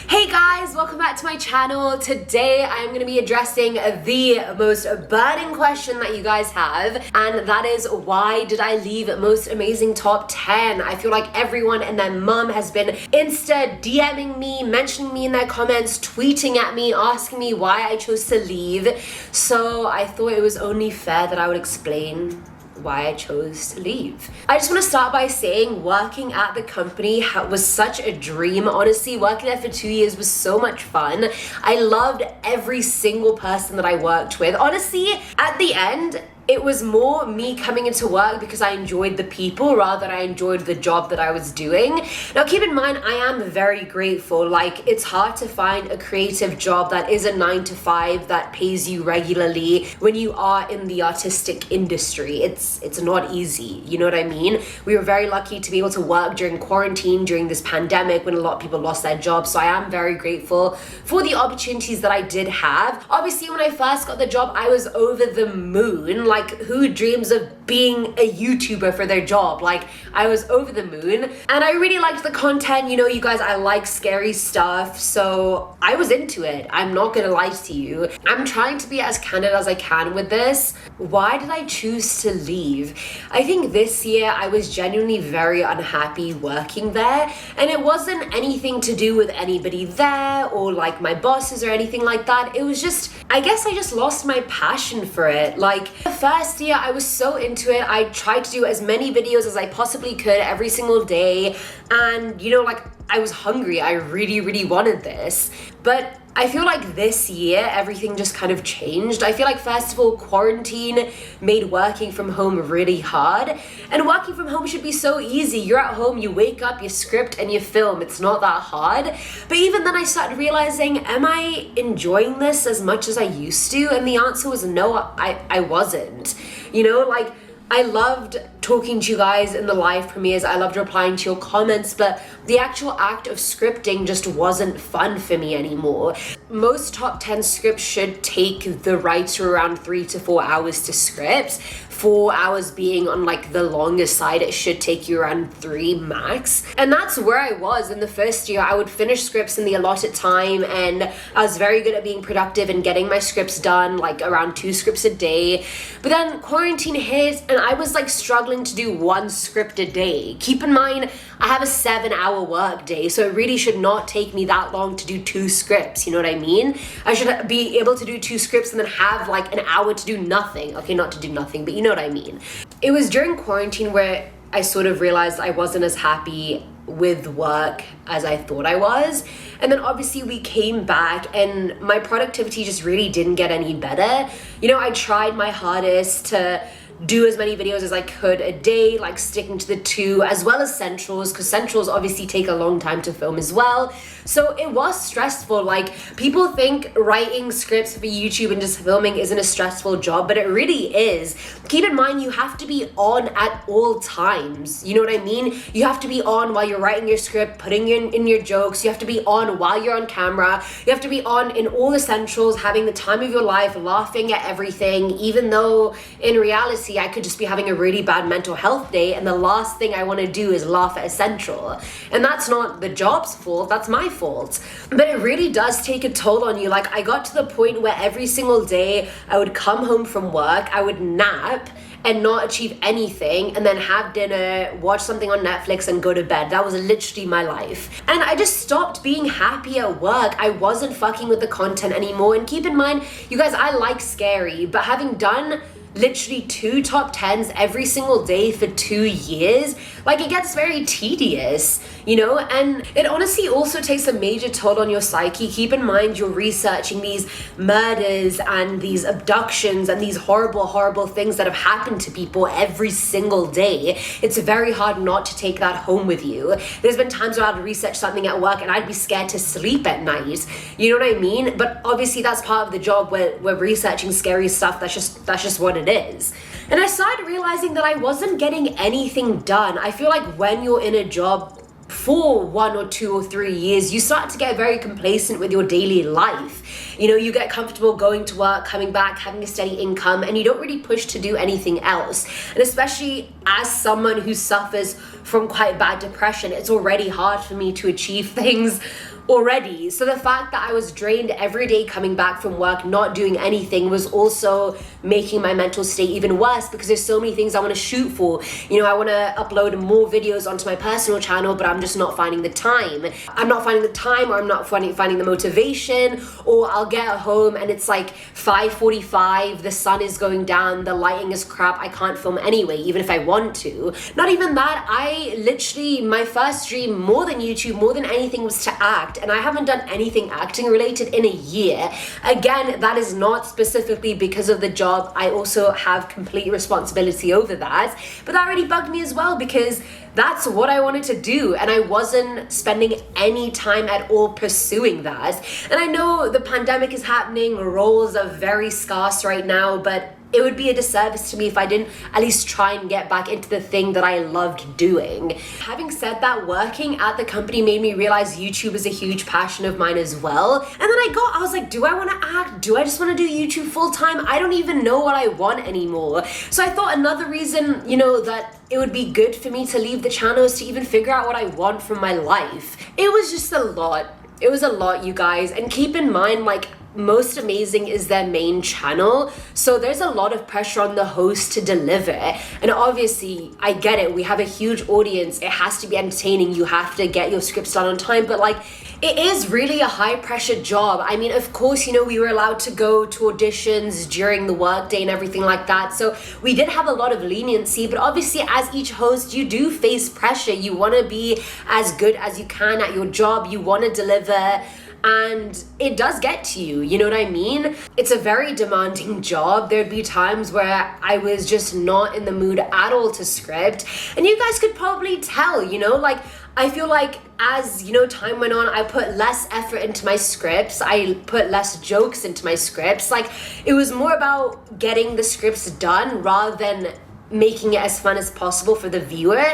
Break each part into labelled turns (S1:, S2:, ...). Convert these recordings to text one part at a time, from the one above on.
S1: Hey guys, welcome back to my channel. Today I'm going to be addressing the most burning question that you guys have, and that is, why did I leave Most Amazing Top 10? I feel like everyone and their mum has been Insta DMing me, mentioning me in their comments, tweeting at me, asking me why I chose to leave. So I thought it was only fair that I would explain why I chose to leave. I just want to start by saying working at the company was such a dream. Honestly, working there for 2 years was so much fun. I loved every single person that I worked with. Honestly, at the end, it was more me coming into work because I enjoyed the people rather than I enjoyed the job that I was doing. Now, keep in mind, I am very grateful. Like, it's hard to find a creative job that is a 9-to-5 that pays you regularly when you are in the artistic industry. It's not easy, you know what I mean? We were very lucky to be able to work during quarantine, during this pandemic when a lot of people lost their jobs. So I am very grateful for the opportunities that I did have. Obviously, when I first got the job, I was over the moon. Like, who dreams of being a YouTuber for their job? Like, I was over the moon, and I really liked the content. You know, you guys, I like scary stuff, so I was into it. I'm not gonna lie to you. I'm trying to be as candid as I can with this. Why did I choose to leave? I think this year I was genuinely very unhappy working there, and it wasn't anything to do with anybody there or like my bosses or anything like that. It was just, I guess I just lost my passion for it. Like, the first year I was so into it. I tried to do as many videos as I possibly could every single day, and you know, like, I was hungry. I really wanted this. But I feel like this year everything just kind of changed. I feel like, first of all, quarantine made working from home really hard, and working from home should be so easy. You're at home, you wake up, you script and you film. It's not that hard. But even then I started realizing, am I enjoying this as much as I used to? And the answer was no, I wasn't. You know, like, I loved talking to you guys in the live premieres. I loved replying to your comments, but the actual act of scripting just wasn't fun for me anymore. Most top 10 scripts should take the writer around 3 to 4 hours to script. 4 hours being on like the longest side. It should take you around 3 max. And that's where I was in the first year. I would finish scripts in the allotted time, and I was very good at being productive and getting my scripts done, like around 2 scripts a day. But then quarantine hit, and I was like struggling to do 1 script a day. Keep in mind, I have a 7-hour work day, so it really should not take me that long to do 2 scripts, you know what I mean? I should be able to do 2 scripts and then have like an hour to do nothing. Okay, not to do nothing, but you know what I mean. It was during quarantine where I sort of realized I wasn't as happy with work as I thought I was. And then obviously we came back and my productivity just really didn't get any better. You know, I tried my hardest to do as many videos as I could a day, like sticking to the 2, as well as centrals, because centrals obviously take a long time to film as well. So it was stressful. Like, people think writing scripts for YouTube and just filming isn't a stressful job, but it really is. Keep in mind, you have to be on at all times. You know what I mean? You have to be on while you're writing your script, putting in your jokes. You have to be on while you're on camera. You have to be on in all the centrals, having the time of your life, laughing at everything, even though in reality I could just be having a really bad mental health day, and the last thing I want to do is laugh at a central. And that's not the job's fault, that's my fault. But it really does take a toll on you. Like, I got to the point where every single day I would come home from work, I would nap and not achieve anything, and then have dinner, watch something on Netflix, and go to bed. That was literally my life. And I just stopped being happy at work. I wasn't fucking with the content anymore. And keep in mind, you guys, I like scary, but having done literally 2 top 10s every single day for 2 years, like, it gets very tedious, you know? And it honestly also takes a major toll on your psyche. Keep in mind, you're researching these murders and these abductions and these horrible things that have happened to people every single day. It's very hard not to take that home with you. There's been times where I'd research something at work and I'd be scared to sleep at night, you know what I mean? But obviously that's part of the job, where we're researching scary stuff. That's just what it is. And I started realizing that I wasn't getting anything done. I feel like when you're in a job for 1 or 2 or 3 years, you start to get very complacent with your daily life. You know, you get comfortable going to work, coming back, having a steady income, and you don't really push to do anything else. And especially as someone who suffers from quite bad depression, it's already hard for me to achieve things already. So the fact that I was drained every day coming back from work, not doing anything, was also making my mental state even worse because there's so many things I want to shoot for. You know, I want to upload more videos onto my personal channel, but I'm just not finding the time. I'm not finding the time, or I'm not finding the motivation, or I'll get home and it's like 5:45, the sun is going down, the lighting is crap, I can't film anyway, even if I want to. Not even that, I literally, my first dream more than YouTube, more than anything, was to act, and I haven't done anything acting related in a year. Again, that is not specifically because of the job. I also have complete responsibility over that, but that really bugged me as well because that's what I wanted to do, and I wasn't spending any time at all pursuing that. And I know the pandemic is happening, roles are very scarce right now, but it would be a disservice to me if I didn't at least try and get back into the thing that I loved doing. Having said that, working at the company made me realize YouTube is a huge passion of mine as well. And then I was like, do I want to act? Do I just want to do YouTube full time? I don't even know what I want anymore. So I thought another reason, you know, that it would be good for me to leave the channel is to even figure out what I want from my life. It was just a lot. It was a lot, you guys. And keep in mind, like, Most Amazing is their main channel, so there's a lot of pressure on the host to deliver. And obviously, I get it, we have a huge audience, it has to be entertaining, you have to get your scripts done on time, but like, it is really a high pressure job. I mean, of course, you know, we were allowed to go to auditions during the workday and everything like that, so we did have a lot of leniency, but obviously as each host, you do face pressure. You want to be as good as you can at your job, you want to deliver, and it does get to you, you know what I mean? It's a very demanding job. There'd be times where I was just not in the mood at all to script, and you guys could probably tell, you know, like, I feel like as, you know, time went on, I put less effort into my scripts, I put less jokes into my scripts. Like, it was more about getting the scripts done rather than making it as fun as possible for the viewer.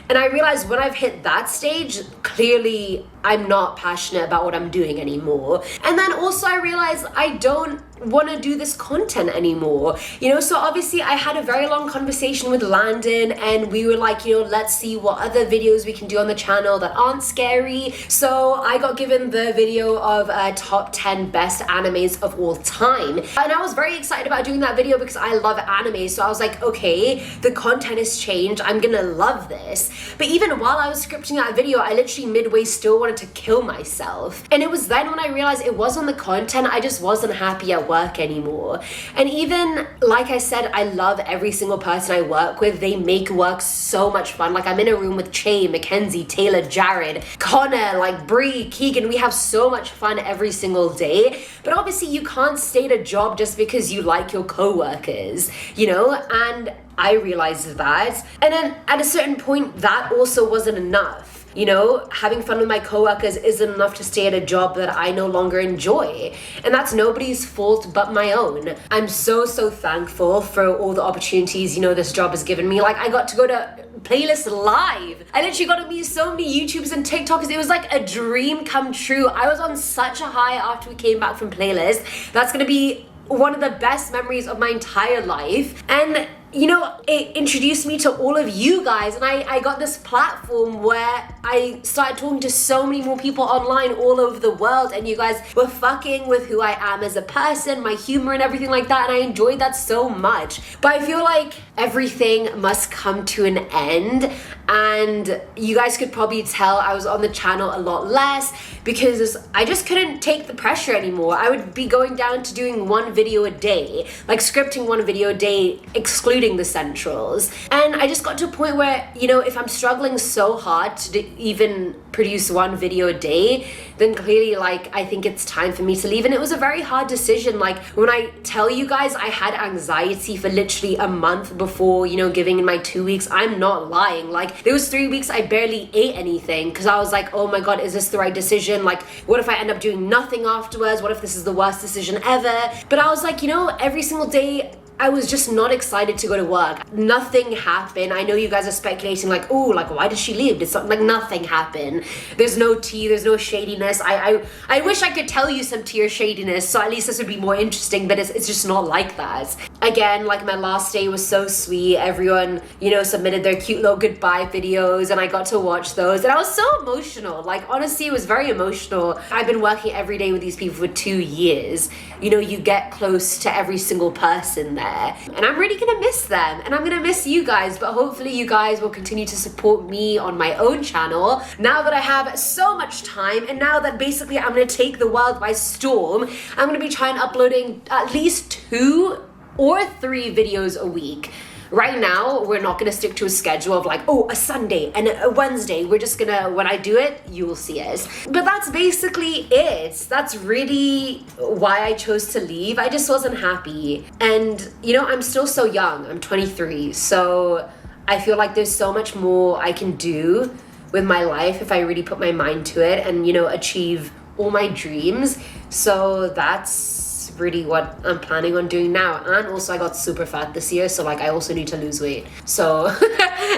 S1: And I realized when I've hit that stage, clearly I'm not passionate about what I'm doing anymore. And then also I realized I don't want to do this content anymore, you know. So obviously I had a very long conversation with Landon, and we were like, you know, let's see what other videos we can do on the channel that aren't scary. So I got given the video of top 10 best animes of all time, and I was very excited about doing that video because I love anime. So I was like, okay, the content has changed, I'm gonna love this. But even while I was scripting that video, I literally midway still wanted to kill myself. And it was then when I realized it wasn't the content, I just wasn't happy at work anymore. And even, like I said, I love every single person I work with. They make work so much fun. Like, I'm in a room with Che, Mackenzie, Taylor, Jared, Connor, like Bree, Keegan. We have so much fun every single day. But obviously you can't stay at a job just because you like your co-workers, you know? And I realized that. And then at a certain point, that also wasn't enough. You know, having fun with my coworkers isn't enough to stay at a job that I no longer enjoy. And that's nobody's fault but my own. I'm so thankful for all the opportunities, you know, this job has given me. Like, I got to go to Playlist Live. I literally got to meet so many YouTubers and TikTokers. It was like a dream come true. I was on such a high after we came back from Playlist. That's gonna be one of the best memories of my entire life. And you know, it introduced me to all of you guys, and I got this platform where I started talking to so many more people online all over the world, and you guys were fucking with who I am as a person, my humor and everything like that, and I enjoyed that so much. But I feel like everything must come to an end, and you guys could probably tell I was on the channel a lot less because I just couldn't take the pressure anymore. I would be going down to doing one video a day, like scripting one video a day, excluding the centrals. And I just got to a point where, you know, if I'm struggling so hard to even produce one video a day, then clearly, like, I think it's time for me to leave. And it was a very hard decision. Like, when I tell you guys I had anxiety for literally a month before, you know, giving in my 2 weeks, I'm not lying. Like, there was 3 weeks I barely ate anything because I was like, oh my god, is this the right decision? Like, what if I end up doing nothing afterwards? What if this is the worst decision ever? But I was like, you know, every single day I was just not excited to go to work. Nothing happened. I know you guys are speculating like, oh, like, why did she leave? Did something, like, nothing happened. There's no tea, there's no shadiness. I wish I could tell you some tea or shadiness, so at least this would be more interesting, but it's just not like that. Again, like my last day was so sweet. Everyone, you know, submitted their cute little goodbye videos and I got to watch those. And I was so emotional. Like, honestly, it was very emotional. I've been working every day with these people for 2 years. You know, you get close to every single person there. And I'm really gonna miss them. And I'm gonna miss you guys. But hopefully you guys will continue to support me on my own channel. Now that I have so much time and now that basically I'm gonna take the world by storm, I'm gonna be trying uploading at least 2 or 3 videos a week. Right now, we're not gonna stick to a schedule of like, oh, a Sunday and a Wednesday. We're just gonna, when I do it, you will see it. But that's basically it. That's really why I chose to leave. I just wasn't happy. And, you know, I'm still so young. I'm 23. So I feel like there's so much more I can do with my life if I really put my mind to it and, you know, achieve all my dreams. So that's really what I'm planning on doing now. And also I got super fat this year, so like I also need to lose weight. So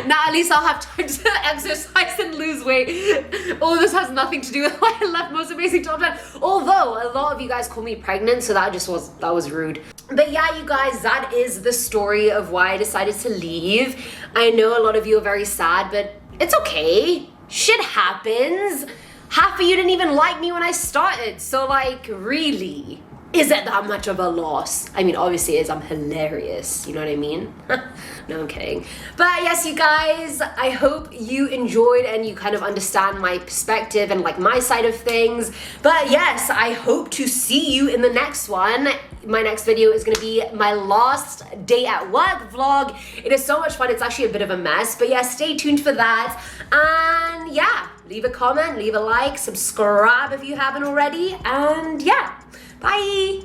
S1: now at least I'll have time to exercise and lose weight. All this has nothing to do with why I left Most Amazing Top 10. Although a lot of you guys call me pregnant, so that was rude. But yeah, you guys, that is the story of why I decided to leave. I know a lot of you are very sad, but it's okay. Shit happens. Half of you didn't even like me when I started, so like, really? Is it that much of a loss? I mean, obviously it is. I'm hilarious. You know what I mean? No, I'm kidding. But yes, you guys, I hope you enjoyed and you kind of understand my perspective and like my side of things. But yes, I hope to see you in the next one. My next video is gonna be my last day at work vlog. It is so much fun. It's actually a bit of a mess. But yeah, stay tuned for that. And yeah, leave a comment, leave a like, subscribe if you haven't already. And yeah. Bye!